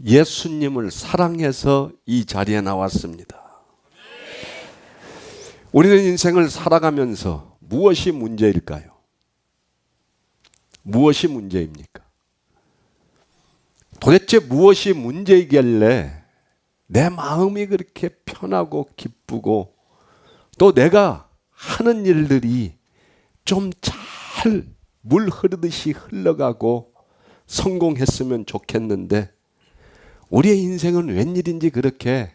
예수님을 사랑해서 이 자리에 나왔습니다. 우리는 인생을 살아가면서 무엇이 문제일까요? 무엇이 문제입니까? 도대체 무엇이 문제이길래 내 마음이 그렇게 편하고 기쁘고 또 내가 하는 일들이 좀 잘 물 흐르듯이 흘러가고 성공했으면 좋겠는데 우리의 인생은 웬일인지 그렇게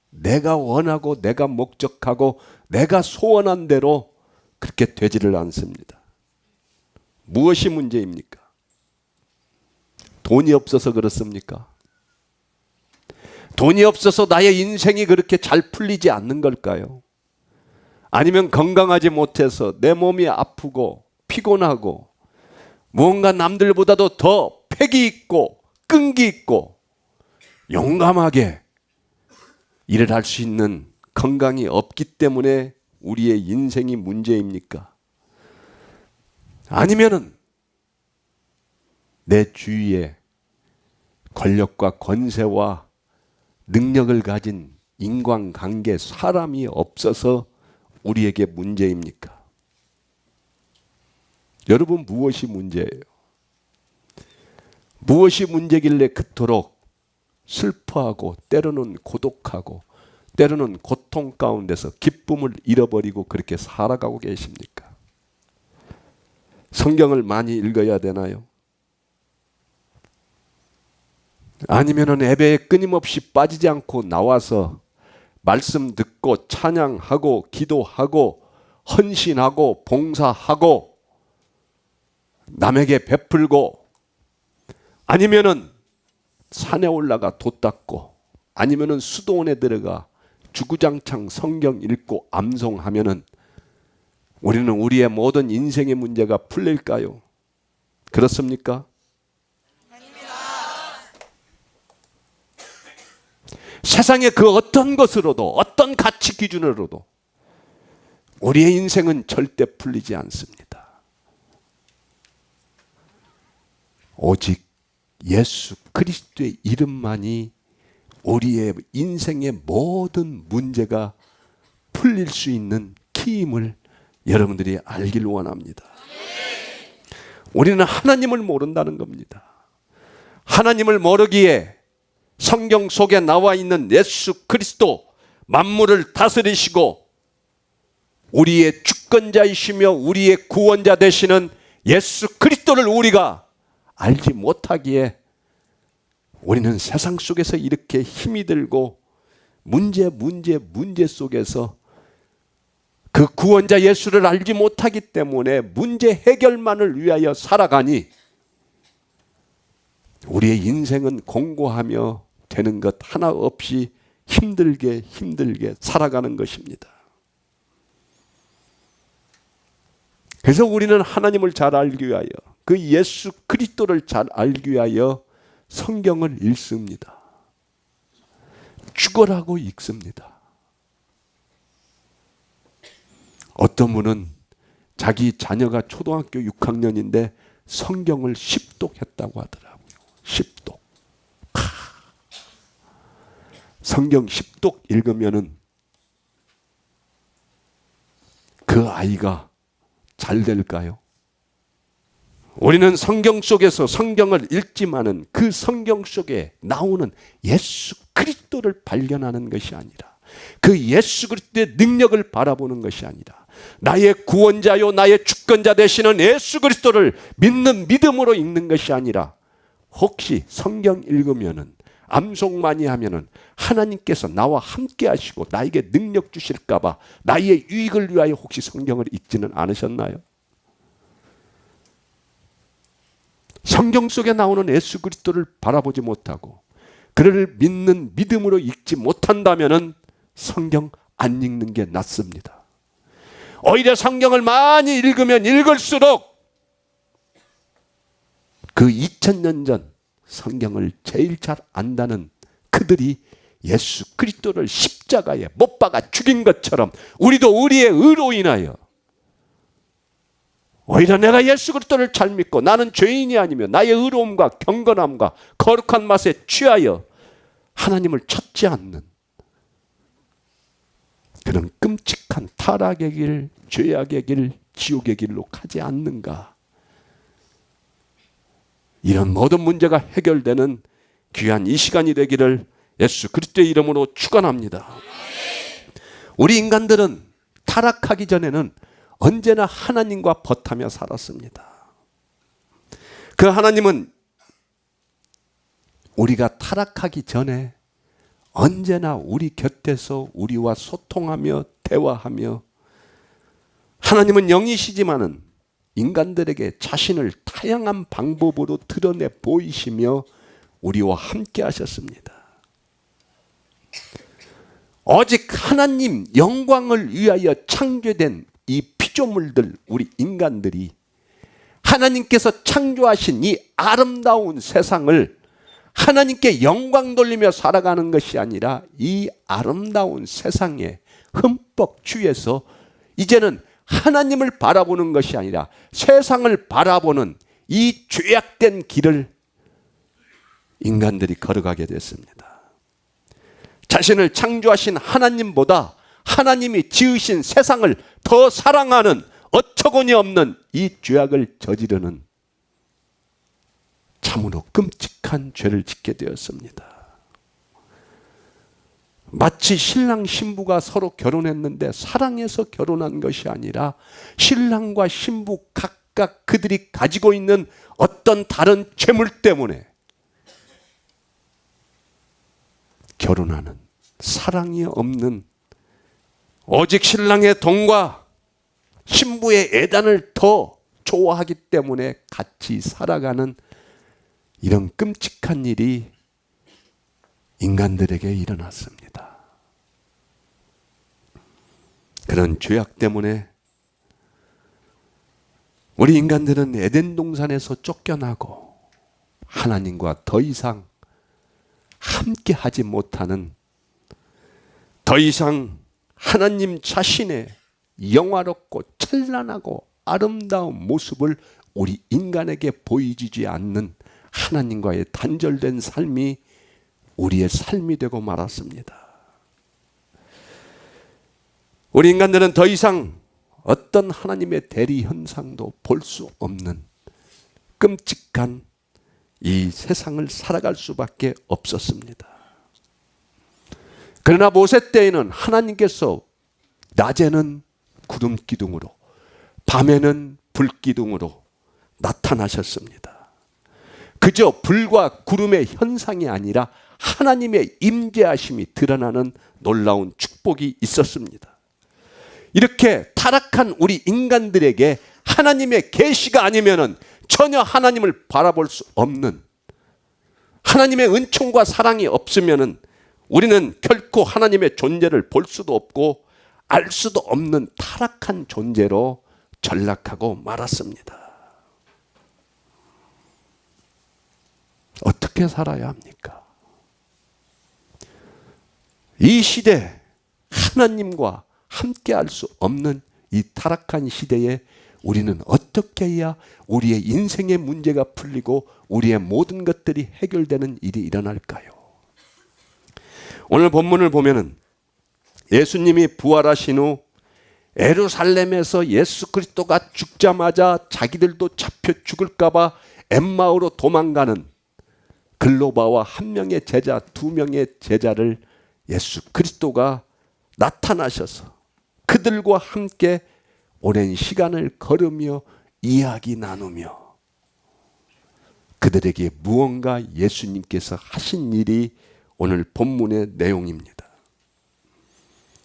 내가 원하고 내가 목적하고 내가 소원한 대로 그렇게 되지를 않습니다. 무엇이 문제입니까? 돈이 없어서 그렇습니까? 돈이 없어서 나의 인생이 그렇게 잘 풀리지 않는 걸까요? 아니면 건강하지 못해서 내 몸이 아프고 피곤하고 무언가 남들보다도 더 패기 있고 끈기 있고 용감하게 일을 할 수 있는 건강이 없기 때문에 우리의 인생이 문제입니까? 아니면은 내 주위에 권력과 권세와 능력을 가진 인간관계 사람이 없어서 우리에게 문제입니까? 여러분 무엇이 문제예요? 무엇이 문제길래 그토록 슬퍼하고 때로는 고독하고 때로는 고통 가운데서 기쁨을 잃어버리고 그렇게 살아가고 계십니까? 성경을 많이 읽어야 되나요? 아니면은 예배에 끊임없이 빠지지 않고 나와서 말씀 듣고 찬양하고 기도하고 헌신하고 봉사하고 남에게 베풀고 아니면은 산에 올라가 돛 닦고 아니면은 수도원에 들어가 주구장창 성경 읽고 암송하면은 우리는 우리의 모든 인생의 문제가 풀릴까요? 그렇습니까? 세상의 그 어떤 것으로도 어떤 가치 기준으로도 우리의 인생은 절대 풀리지 않습니다. 오직 예수 그리스도의 이름만이 우리의 인생의 모든 문제가 풀릴 수 있는 키임을 여러분들이 알길 원합니다. 우리는 하나님을 모른다는 겁니다. 하나님을 모르기에 성경 속에 나와 있는 예수 그리스도 만물을 다스리시고 우리의 주권자이시며 우리의 구원자 되시는 예수 그리스도를 우리가 알지 못하기에 우리는 세상 속에서 이렇게 힘이 들고 문제 속에서 그 구원자 예수를 알지 못하기 때문에 문제 해결만을 위하여 살아가니 우리의 인생은 공고하며 되는 것 하나 없이 힘들게 살아가는 것입니다. 그래서 우리는 하나님을 잘 알기 위하여 그 예수 그리스도를 잘 알기 위하여 성경을 읽습니다. 죽어라고 읽습니다. 어떤 분은 자기 자녀가 초등학교 6학년인데 성경을 10독 했다고 하더라고요. 10독. 성경 10독 읽으면은 그 아이가 잘 될까요? 우리는 성경 속에서 성경을 읽지만은 그 성경 속에 나오는 예수 그리스도를 발견하는 것이 아니라 그 예수 그리스도의 능력을 바라보는 것이 아니라 나의 구원자요 나의 주권자 되시는 예수 그리스도를 믿는 믿음으로 읽는 것이 아니라 혹시 성경 읽으면은 암송 많이 하면은 하나님께서 나와 함께 하시고 나에게 능력 주실까 봐 나의 유익을 위하여 혹시 성경을 읽지는 않으셨나요? 성경 속에 나오는 예수 그리스도를 바라보지 못하고 그를 믿는 믿음으로 읽지 못한다면은 성경 안 읽는 게 낫습니다. 오히려 성경을 많이 읽으면 읽을수록 그 2000년 전 성경을 제일 잘 안다는 그들이 예수 그리스도를 십자가에 못 박아 죽인 것처럼 우리도 우리의 의로 인하여 오히려 내가 예수 그리스도를 잘 믿고 나는 죄인이 아니며 나의 의로움과 경건함과 거룩한 맛에 취하여 하나님을 찾지 않는 그런 끔찍한 타락의 길, 죄악의 길, 지옥의 길로 가지 않는가? 이런 모든 문제가 해결되는 귀한 이 시간이 되기를 예수 그리스도의 이름으로 축원합니다. 우리 인간들은 타락하기 전에는 언제나 하나님과 벗하며 살았습니다. 그 하나님은 우리가 타락하기 전에 언제나 우리 곁에서 우리와 소통하며 대화하며, 하나님은 영이시지만은 인간들에게 자신을 다양한 방법으로 드러내 보이시며 우리와 함께 하셨습니다. 오직 하나님 영광을 위하여 창조된 이 피조물들, 우리 인간들이 하나님께서 창조하신 이 아름다운 세상을 하나님께 영광 돌리며 살아가는 것이 아니라 이 아름다운 세상에 흠뻑 취해서 이제는 하나님을 바라보는 것이 아니라 세상을 바라보는 이 죄악된 길을 인간들이 걸어가게 됐습니다. 자신을 창조하신 하나님보다 하나님이 지으신 세상을 더 사랑하는 어처구니 없는 이 죄악을 저지르는 참으로 끔찍한 죄를 짓게 되었습니다. 마치 신랑 신부가 서로 결혼했는데 사랑해서 결혼한 것이 아니라 신랑과 신부 각각 그들이 가지고 있는 어떤 다른 죄물 때문에 결혼하는, 사랑이 없는, 오직 신랑의 돈과 신부의 애단을 더 좋아하기 때문에 같이 살아가는 이런 끔찍한 일이 인간들에게 일어났습니다. 그런 죄악 때문에 우리 인간들은 에덴 동산에서 쫓겨나고 하나님과 더 이상 함께 하지 못하는, 더 이상 하나님 자신의 영화롭고 찬란하고 아름다운 모습을 우리 인간에게 보여주지 않는 하나님과의 단절된 삶이 우리의 삶이 되고 말았습니다. 우리 인간들은 더 이상 어떤 하나님의 대리 현상도 볼 수 없는 끔찍한 이 세상을 살아갈 수밖에 없었습니다. 그러나 모세 때에는 하나님께서 낮에는 구름 기둥으로, 밤에는 불 기둥으로 나타나셨습니다. 그저 불과 구름의 현상이 아니라 하나님의 임재하심이 드러나는 놀라운 축복이 있었습니다. 이렇게 타락한 우리 인간들에게 하나님의 계시가 아니면은 전혀 하나님을 바라볼 수 없는, 하나님의 은총과 사랑이 없으면은 우리는 결코 하나님의 존재를 볼 수도 없고 알 수도 없는 타락한 존재로 전락하고 말았습니다. 어떻게 살아야 합니까? 이 시대, 하나님과 함께 할 수 없는 이 타락한 시대에 우리는 어떻게 해야 우리의 인생의 문제가 풀리고 우리의 모든 것들이 해결되는 일이 일어날까요? 오늘 본문을 보면은 예수님이 부활하신 후 예루살렘에서 예수 그리스도가 죽자마자 자기들도 잡혀 죽을까 봐 엠마오로 도망가는 글로바와 한 명의 제자, 두 명의 제자를 예수 그리스도가 나타나셔서 그들과 함께 오랜 시간을 걸으며 이야기 나누며 그들에게 무언가 예수님께서 하신 일이 오늘 본문의 내용입니다.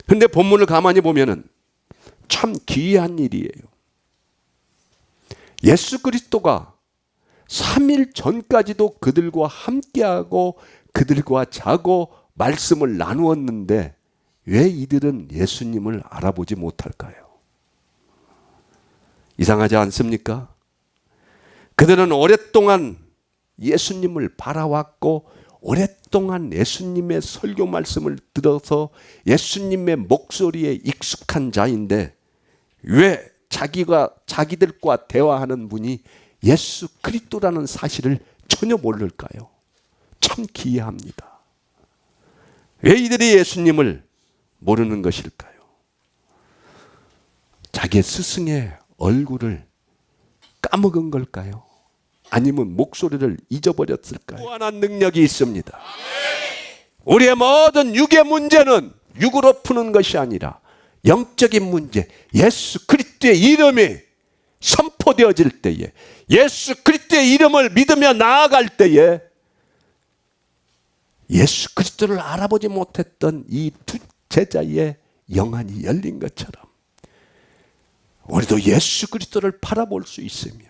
그런데 본문을 가만히 보면은 참 기이한 일이에요. 예수 그리스도가 3일 전까지도 그들과 함께하고 그들과 자고 말씀을 나누었는데 왜 이들은 예수님을 알아보지 못할까요? 이상하지 않습니까? 그들은 오랫동안 예수님을 바라왔고 오랫동안 예수님의 설교 말씀을 들어서 예수님의 목소리에 익숙한 자인데 왜 자기들과 대화하는 분이 예수 그리스도라는 사실을 전혀 모를까요? 참 기이합니다. 왜 이들이 예수님을 모르는 것일까요? 자기의 스승의 얼굴을 까먹은 걸까요? 아니면 목소리를 잊어버렸을까요? 무한한 능력이 있습니다. 우리의 모든 육의 문제는 육으로 푸는 것이 아니라 영적인 문제, 예수 그리스도의 이름이 선포되어질 때에, 예수 그리스도의 이름을 믿으며 나아갈 때에 예수 그리스도를 알아보지 못했던 이 두 제자의 영안이 열린 것처럼 우리도 예수 그리스도를 바라볼 수 있으며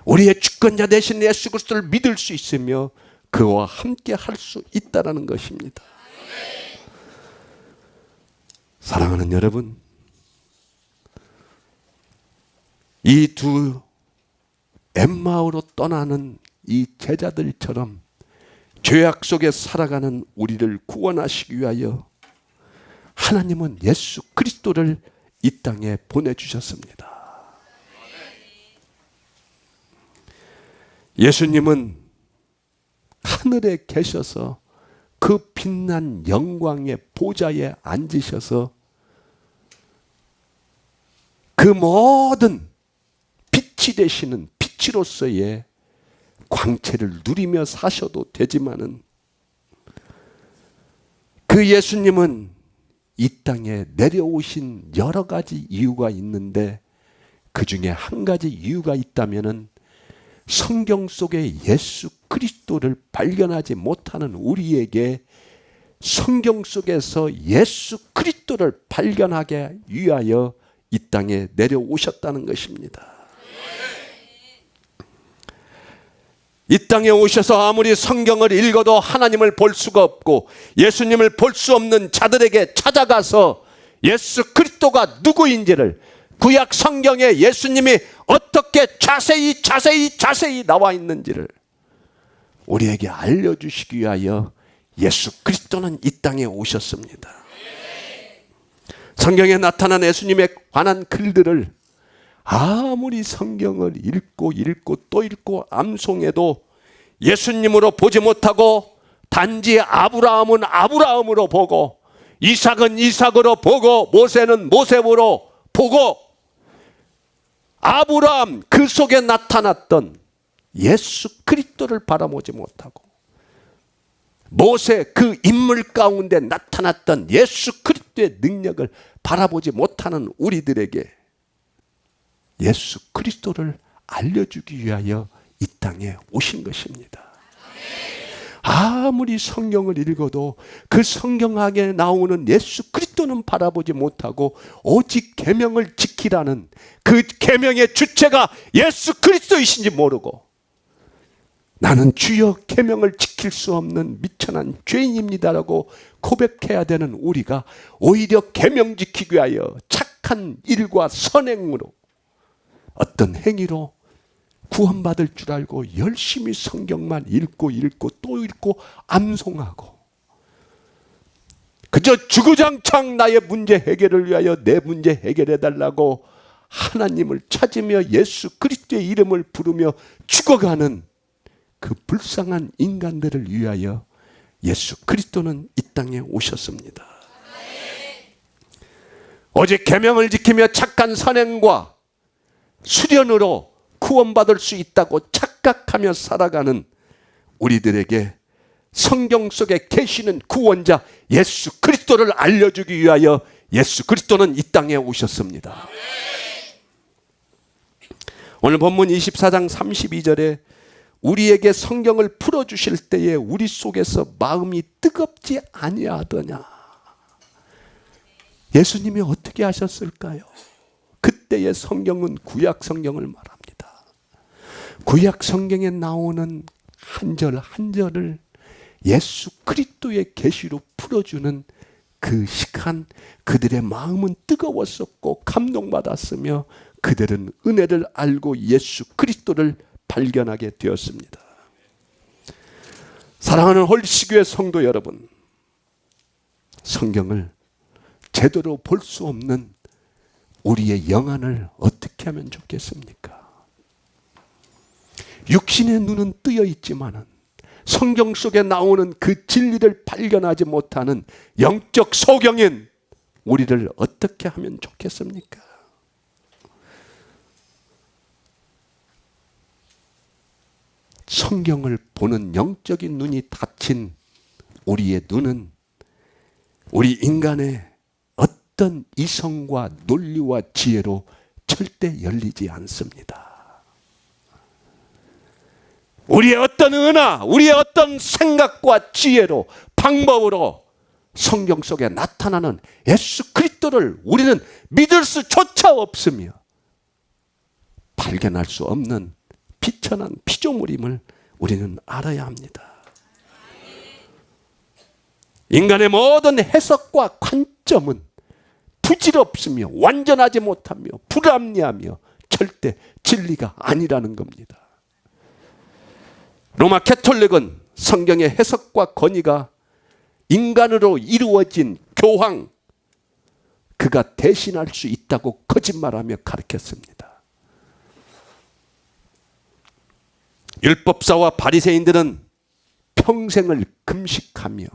우리의 주권자 되신 예수 그리스도를 믿을 수 있으며 그와 함께 할 수 있다는 것입니다. 사랑하는 여러분, 이 두 엠마오로 떠나는 이 제자들처럼 죄악 속에 살아가는 우리를 구원하시기 위하여 하나님은 예수 그리스도를 이 땅에 보내주셨습니다. 예수님은 하늘에 계셔서 그 빛난 영광의 보좌에 앉으셔서 그 모든 빛이 되시는 빛으로서의 광채를 누리며 사셔도 되지만은 그 예수님은 이 땅에 내려오신 여러 가지 이유가 있는데 그 중에 한 가지 이유가 있다면은 성경 속에 예수 그리스도를 발견하지 못하는 우리에게 성경 속에서 예수 그리스도를 발견하게 위하여 이 땅에 내려오셨다는 것입니다. 이 땅에 오셔서 아무리 성경을 읽어도 하나님을 볼 수가 없고 예수님을 볼 수 없는 자들에게 찾아가서 예수 그리스도가 누구인지를 구약 성경에 예수님이 어떻게 자세히 나와 있는지를 우리에게 알려주시기 위하여 예수 그리스도는 이 땅에 오셨습니다. 성경에 나타난 예수님에 관한 글들을 아무리 성경을 읽고 또 읽고 암송해도 예수님으로 보지 못하고 단지 아브라함은 아브라함으로 보고 이삭은 이삭으로 보고 모세는 모세로 보고 아브라함 그 속에 나타났던 예수 그리스도를 바라보지 못하고 모세 그 인물 가운데 나타났던 예수 그리스도의 능력을 바라보지 못하는 우리들에게 예수 그리스도를 알려주기 위하여 이 땅에 오신 것입니다. 아무리 성경을 읽어도 그 성경 안에 나오는 예수 그리스도는 바라보지 못하고 오직 계명을 지키라는 그 계명의 주체가 예수 그리스도이신지 모르고 나는 주여 계명을 지킬 수 없는 미천한 죄인입니다라고 고백해야 되는 우리가 오히려 계명 지키기 위하여 착한 일과 선행으로 어떤 행위로 구원받을 줄 알고 열심히 성경만 읽고 또 읽고 암송하고 그저 주구장창 나의 문제 해결을 위하여 내 문제 해결해달라고 하나님을 찾으며 예수 그리스도의 이름을 부르며 죽어가는 그 불쌍한 인간들을 위하여 예수 그리스도는 이 땅에 오셨습니다. 오직 계명을 지키며 착한 선행과 수련으로 구원받을 수 있다고 착각하며 살아가는 우리들에게 성경 속에 계시는 구원자 예수 그리스도를 알려주기 위하여 예수 그리스도는 이 땅에 오셨습니다. 오늘 본문 24장 32절에 우리에게 성경을 풀어주실 때에 우리 속에서 마음이 뜨겁지 아니하더냐. 예수님이 어떻게 하셨을까요? 그때의 성경은 구약 성경을 말합니다. 구약 성경에 나오는 한 절 한 절을 예수 그리스도의 계시로 풀어주는 그 시간 그들의 마음은 뜨거웠었고 감동받았으며 그들은 은혜를 알고 예수 그리스도를 발견하게 되었습니다. 사랑하는 홀시교회 성도 여러분, 성경을 제대로 볼 수 없는 우리의 영안을 어떻게 하면 좋겠습니까? 육신의 눈은 뜨여 있지만은 성경 속에 나오는 그 진리를 발견하지 못하는 영적 소경인 우리를 어떻게 하면 좋겠습니까? 성경을 보는 영적인 눈이 닫힌 우리의 눈은 우리 인간의 어떤 이성과 논리와 지혜로 절대 열리지 않습니다. 우리의 어떤 은하, 우리의 어떤 생각과 지혜로, 방법으로 성경 속에 나타나는 예수 그리스도를 우리는 믿을 수조차 없으며 발견할 수 없는 비천한 피조물임을 우리는 알아야 합니다. 인간의 모든 해석과 관점은 부질없으며 완전하지 못하며 불합리하며 절대 진리가 아니라는 겁니다. 로마 캐톨릭은 성경의 해석과 권위가 인간으로 이루어진 교황, 그가 대신할 수 있다고 거짓말하며 가르쳤습니다. 율법사와 바리새인들은 평생을 금식하며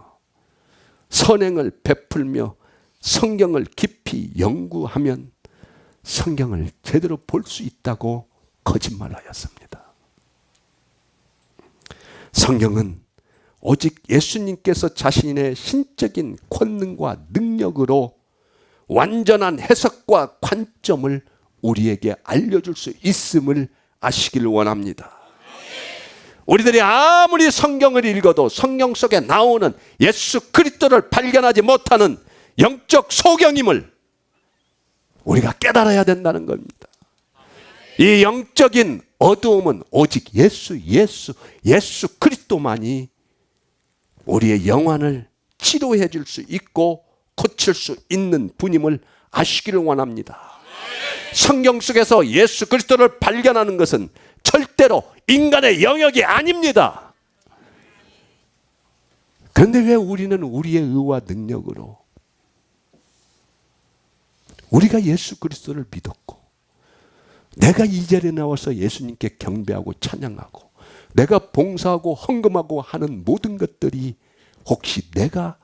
선행을 베풀며 성경을 깊이 연구하면 성경을 제대로 볼 수 있다고 거짓말하였습니다. 성경은 오직 예수님께서 자신의 신적인 권능과 능력으로 완전한 해석과 관점을 우리에게 알려줄 수 있음을 아시길 원합니다. 우리들이 아무리 성경을 읽어도 성경 속에 나오는 예수 그리스도를 발견하지 못하는 영적 소경임을 우리가 깨달아야 된다는 겁니다. 이 영적인 어두움은 오직 예수 그리스도만이 우리의 영혼을 치료해 줄 수 있고 고칠 수 있는 분임을 아시기를 원합니다. 성경 속에서 예수 그리스도를 발견하는 것은 절대로 인간의 영역이 아닙니다. 그런데 왜 우리는 우리의 의와 능력으로 우리가 예수 그리스도를 믿었고 내가 이 자리에 나와서 예수님께 경배하고 찬양하고 내가 봉사하고 헌금하고 하는 모든 것들이 혹시 내가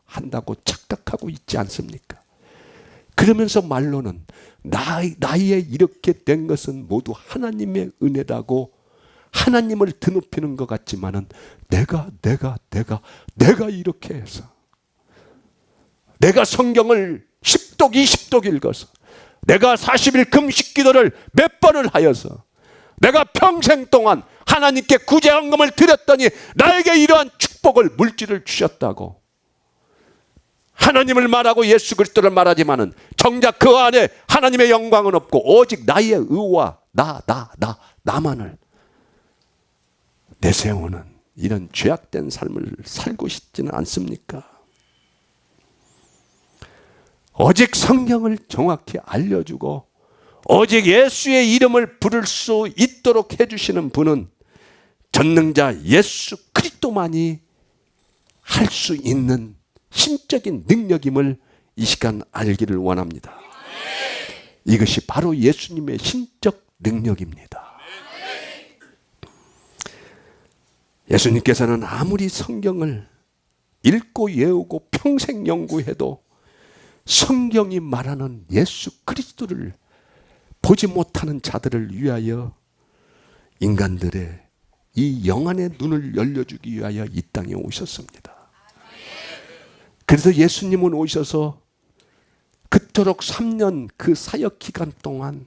한다고 착각하고 있지 않습니까? 그러면서 말로는 나의 이렇게 된 것은 모두 하나님의 은혜라고 하나님을 드높이는 것 같지만은 내가 이렇게 해서 내가 성경을 10독 20독 읽어서 내가 40일 금식 기도를 몇 번을 하여서 내가 평생 동안 하나님께 구제헌금을 드렸더니 나에게 이러한 축복을 물질을 주셨다고 하나님을 말하고 예수 그리스도를 말하지만은 정작 그 안에 하나님의 영광은 없고 오직 나의 의와 나만을 내세우는 이런 죄악된 삶을 살고 싶지는 않습니까? 오직 성경을 정확히 알려주고 오직 예수의 이름을 부를 수 있도록 해주시는 분은 전능자 예수 그리스도만이 할 수 있는 신적인 능력임을 이 시간 알기를 원합니다. 이것이 바로 예수님의 신적 능력입니다. 예수님께서는 아무리 성경을 읽고 외우고 평생 연구해도 성경이 말하는 예수 그리스도를 보지 못하는 자들을 위하여 인간들의 이 영안의 눈을 열려주기 위하여 이 땅에 오셨습니다. 그래서 예수님은 오셔서 그토록 3년 그 사역 기간 동안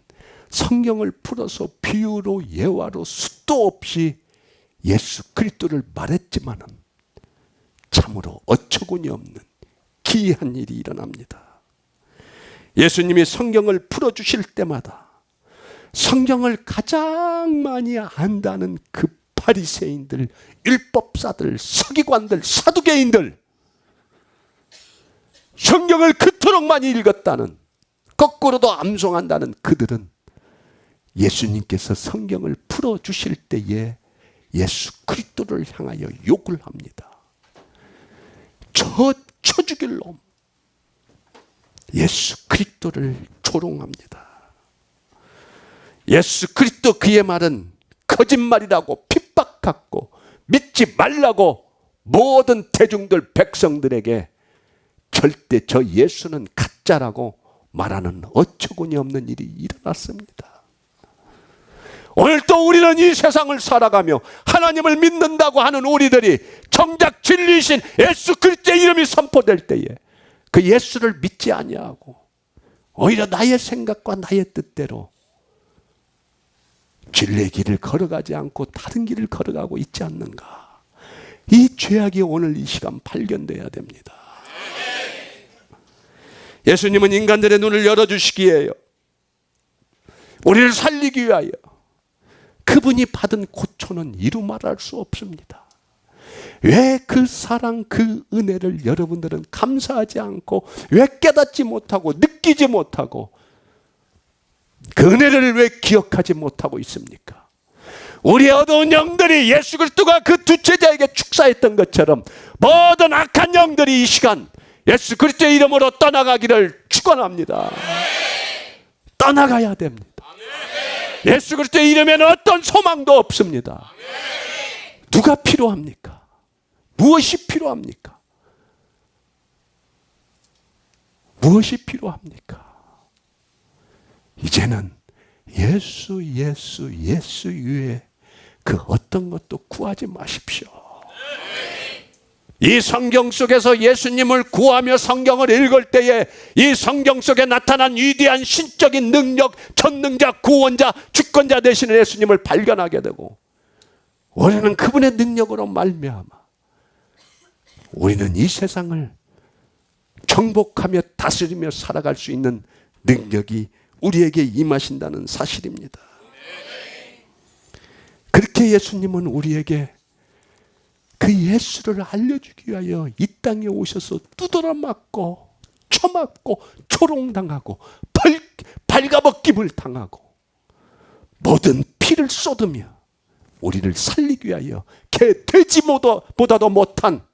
성경을 풀어서 비유로 예화로 수도 없이 예수 그리스도를 말했지만은 참으로 어처구니 없는 기이한 일이 일어납니다. 예수님이 성경을 풀어주실 때마다 성경을 가장 많이 안다는 그 바리새인들, 율법사들, 서기관들, 사두개인들, 성경을 그토록 많이 읽었다는, 거꾸로도 암송한다는 그들은 예수님께서 성경을 풀어주실 때에 예수 그리스도를 향하여 욕을 합니다. 저 죽일 놈, 예수 그리스도를 조롱합니다. 예수 그리스도 그의 말은 거짓말이라고 핍박하고 믿지 말라고 모든 대중들 백성들에게 절대 저 예수는 가짜라고 말하는 어처구니 없는 일이 일어났습니다. 오늘 또 우리는 이 세상을 살아가며 하나님을 믿는다고 하는 우리들이 정작 진리이신 예수 그리스도의 이름이 선포될 때에 그 예수를 믿지 아니하고 오히려 나의 생각과 나의 뜻대로 진리의 길을 걸어가지 않고 다른 길을 걸어가고 있지 않는가. 이 죄악이 오늘 이 시간 발견돼야 됩니다. 예수님은 인간들의 눈을 열어주시기 위하여, 우리를 살리기 위하여 그분이 받은 고초는 이루 말할 수 없습니다. 왜 그 사랑, 그 은혜를 여러분들은 감사하지 않고, 왜 깨닫지 못하고 느끼지 못하고 그 은혜를 왜 기억하지 못하고 있습니까? 우리의 어두운 영들이 예수 그리스도가 그 두 제자에게 축사했던 것처럼 모든 악한 영들이 이 시간 예수 그리스도의 이름으로 떠나가기를 축원합니다. 떠나가야 됩니다. 예수 그리스도의 이름에는 어떤 소망도 없습니다. 누가 필요합니까? 무엇이 필요합니까? 무엇이 필요합니까? 이제는 예수 외에 그 어떤 것도 구하지 마십시오. 이 성경 속에서 예수님을 구하며 성경을 읽을 때에 이 성경 속에 나타난 위대한 신적인 능력, 전능자, 구원자, 주권자 되시는 예수님을 발견하게 되고, 우리는 그분의 능력으로 말미암아 우리는 이 세상을 정복하며 다스리며 살아갈 수 있는 능력이 우리에게 임하신다는 사실입니다. 그렇게 예수님은 우리에게 그 예수를 알려주기 위하여 이 땅에 오셔서 두드러 맞고 쳐맞고 초롱당하고 발가벗김을 당하고 모든 피를 쏟으며 우리를 살리기 위하여 개 돼지보다도 못한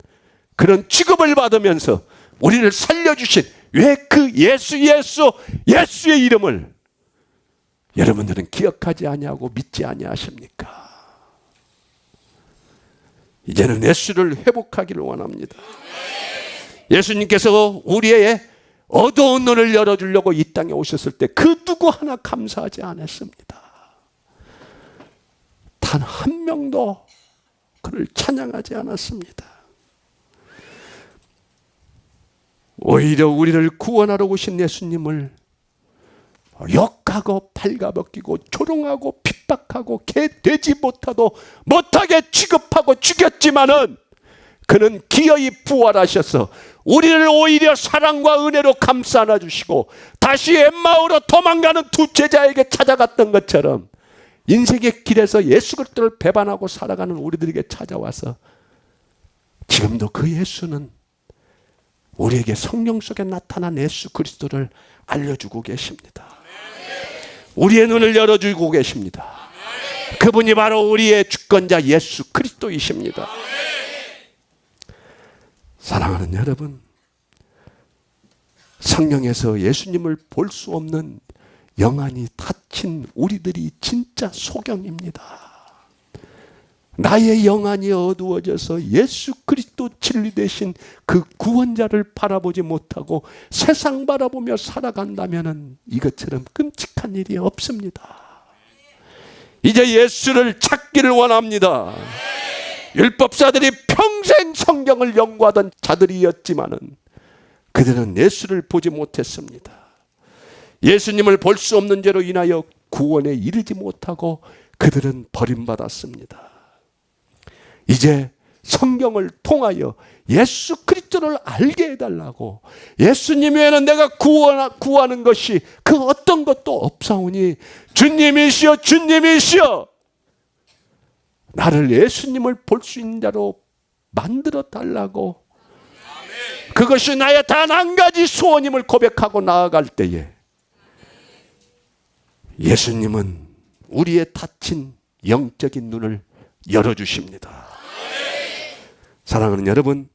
그런 취급을 받으면서 우리를 살려주신 왜 그 예수의 이름을 여러분들은 기억하지 아니하고 믿지 아니하십니까? 이제는 예수를 회복하기를 원합니다. 예수님께서 우리의 어두운 눈을 열어주려고 이 땅에 오셨을 때 그 누구 하나 감사하지 않았습니다. 단 한 명도 그를 찬양하지 않았습니다. 오히려 우리를 구원하러 오신 예수님을 욕하고 발가벗기고 조롱하고 핍박하고 개 돼지 못하게 취급하고 죽였지만은 그는 기어이 부활하셔서 우리를 오히려 사랑과 은혜로 감싸 안아주시고 다시 엠마오로 도망가는 두 제자에게 찾아갔던 것처럼 인생의 길에서 예수 그리스도를 배반하고 살아가는 우리들에게 찾아와서 지금도 그 예수는 우리에게 성령 속에 나타난 예수 그리스도를 알려주고 계십니다. 우리의 눈을 열어주고 계십니다. 그분이 바로 우리의 주권자 예수 그리스도이십니다. 사랑하는 여러분, 성경에서 예수님을 볼 수 없는 영안이 닫힌 우리들이 진짜 소경입니다. 나의 영안이 어두워져서 예수 그리스도 진리 되신 그 구원자를 바라보지 못하고 세상 바라보며 살아간다면 이것처럼 끔찍한 일이 없습니다. 이제 예수를 찾기를 원합니다. 율법사들이 평생 성경을 연구하던 자들이었지만은 그들은 예수를 보지 못했습니다. 예수님을 볼 수 없는 죄로 인하여 구원에 이르지 못하고 그들은 버림받았습니다. 이제 성경을 통하여 예수 그리스도를 알게 해달라고, 예수님 외에는 내가 구하는 것이 그 어떤 것도 없사오니 주님이시여 주님이시여 나를 예수님을 볼 수 있는 자로 만들어 달라고, 그것이 나의 단 한 가지 소원임을 고백하고 나아갈 때에 예수님은 우리의 닫힌 영적인 눈을 열어주십니다. 사랑하는 여러분,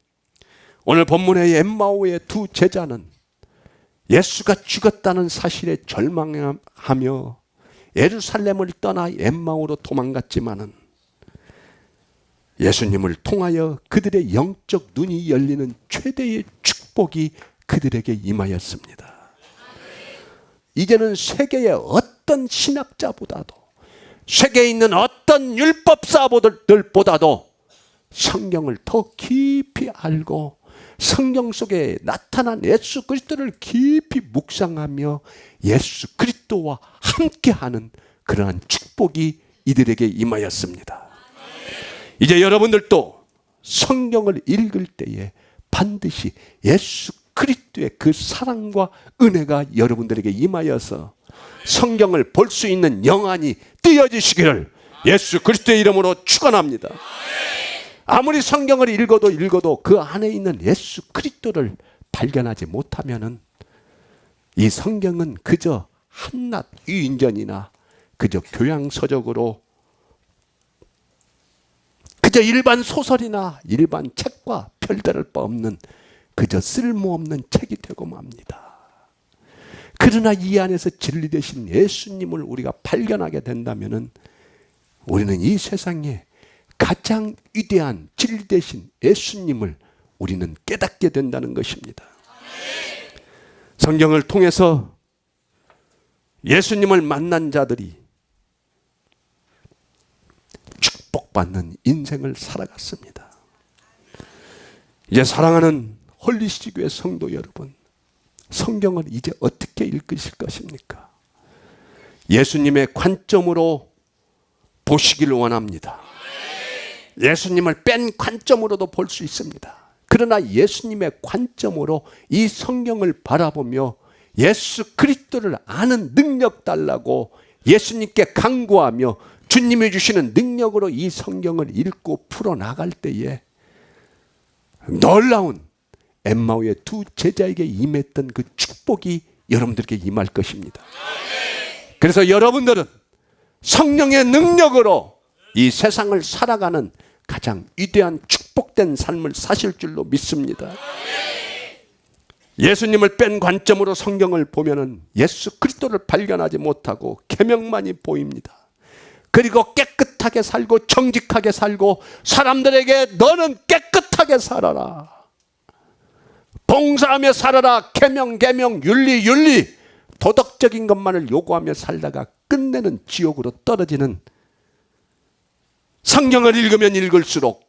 오늘 본문의 엠마오의 두 제자는 예수가 죽었다는 사실에 절망하며 예루살렘을 떠나 엠마오로 도망갔지만은 예수님을 통하여 그들의 영적 눈이 열리는 최대의 축복이 그들에게 임하였습니다. 이제는 세계의 어떤 신학자보다도, 세계에 있는 어떤 율법사들보다도 성경을 더 깊이 알고 성경 속에 나타난 예수 그리스도를 깊이 묵상하며 예수 그리스도와 함께하는 그러한 축복이 이들에게 임하였습니다. 이제 여러분들도 성경을 읽을 때에 반드시 예수 그리스도의 그 사랑과 은혜가 여러분들에게 임하여서 성경을 볼 수 있는 영안이 띄어지시기를 예수 그리스도의 이름으로 축원합니다. 아무리 성경을 읽어도 그 안에 있는 예수 그리스도를 발견하지 못하면은 이 성경은 그저 한낱 위인전이나 그저 교양서적으로 그저 일반 소설이나 일반 책과 별다를 바 없는 그저 쓸모없는 책이 되고 맙니다. 그러나 이 안에서 진리 되신 예수님을 우리가 발견하게 된다면은 우리는 이 세상에 가장 위대한 진리 되신 예수님을 우리는 깨닫게 된다는 것입니다. 성경을 통해서 예수님을 만난 자들이 축복받는 인생을 살아갔습니다. 이제 사랑하는 홀리시교회 성도 여러분, 성경을 이제 어떻게 읽으실 것입니까? 예수님의 관점으로 보시기를 원합니다. 예수님을 뺀 관점으로도 볼 수 있습니다. 그러나 예수님의 관점으로 이 성경을 바라보며 예수 그리스도를 아는 능력 달라고 예수님께 간구하며 주님이 주시는 능력으로 이 성경을 읽고 풀어나갈 때에 놀라운 엠마오의 두 제자에게 임했던 그 축복이 여러분들에게 임할 것입니다. 그래서 여러분들은 성령의 능력으로 이 세상을 살아가는 가장 위대한 축복된 삶을 사실 줄로 믿습니다. 예수님을 뺀 관점으로 성경을 보면은 예수 그리스도를 발견하지 못하고 계명만이 보입니다. 그리고 깨끗하게 살고 정직하게 살고 사람들에게 너는 깨끗하게 살아라, 봉사하며 살아라, 계명 윤리 도덕적인 것만을 요구하며 살다가 끝내는 지옥으로 떨어지는, 성경을 읽으면 읽을수록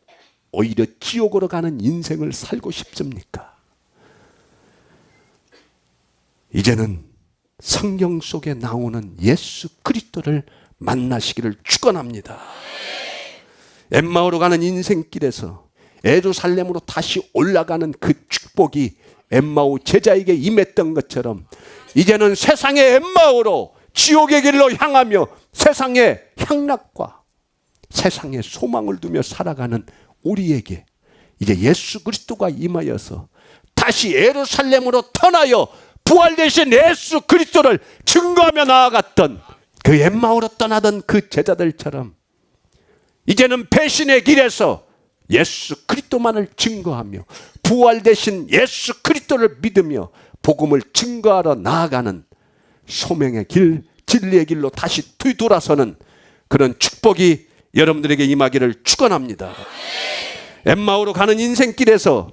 오히려 지옥으로 가는 인생을 살고 싶습니까? 이제는 성경 속에 나오는 예수 그리스도를 만나시기를 축원합니다. 엠마오로 가는 인생길에서 예루살렘으로 다시 올라가는 그 축복이 엠마오 제자에게 임했던 것처럼 이제는 세상의 엠마오로 지옥의 길로 향하며 세상의 향락과 세상의 소망을 두며 살아가는 우리에게 이제 예수 그리스도가 임하여서 다시 예루살렘으로 떠나여 부활되신 예수 그리스도를 증거하며 나아갔던 그 엠마오로 떠나던 그 제자들처럼 이제는 배신의 길에서 예수 그리스도만을 증거하며 부활되신 예수 그리스도를 믿으며 복음을 증거하러 나아가는 소명의 길, 진리의 길로 다시 뒤돌아서는 그런 축복이 여러분들에게 임하기를 축원합니다. 엠마오로 가는 인생길에서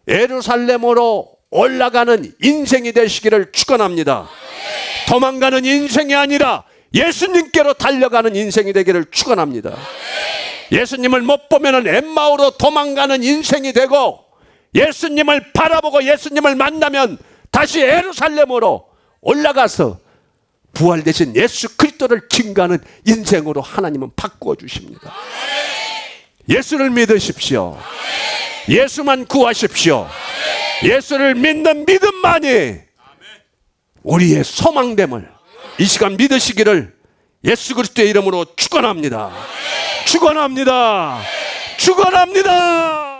예루살렘으로 올라가는 인생이 되시기를 축원합니다. 도망가는 인생이 아니라 예수님께로 달려가는 인생이 되기를 축원합니다. 예수님을 못 보면은 엠마오로 도망가는 인생이 되고 예수님을 바라보고 예수님을 만나면 다시 예루살렘으로 올라가서 부활되신 예수 그리스도를 증거하는 인생으로 하나님은 바꾸어 주십니다. 예수를 믿으십시오. 예수만 구하십시오. 예수를 믿는 믿음만이 우리의 소망됨을 이 시간 믿으시기를 예수 그리스도의 이름으로 축원합니다. 축원합니다. 축원합니다.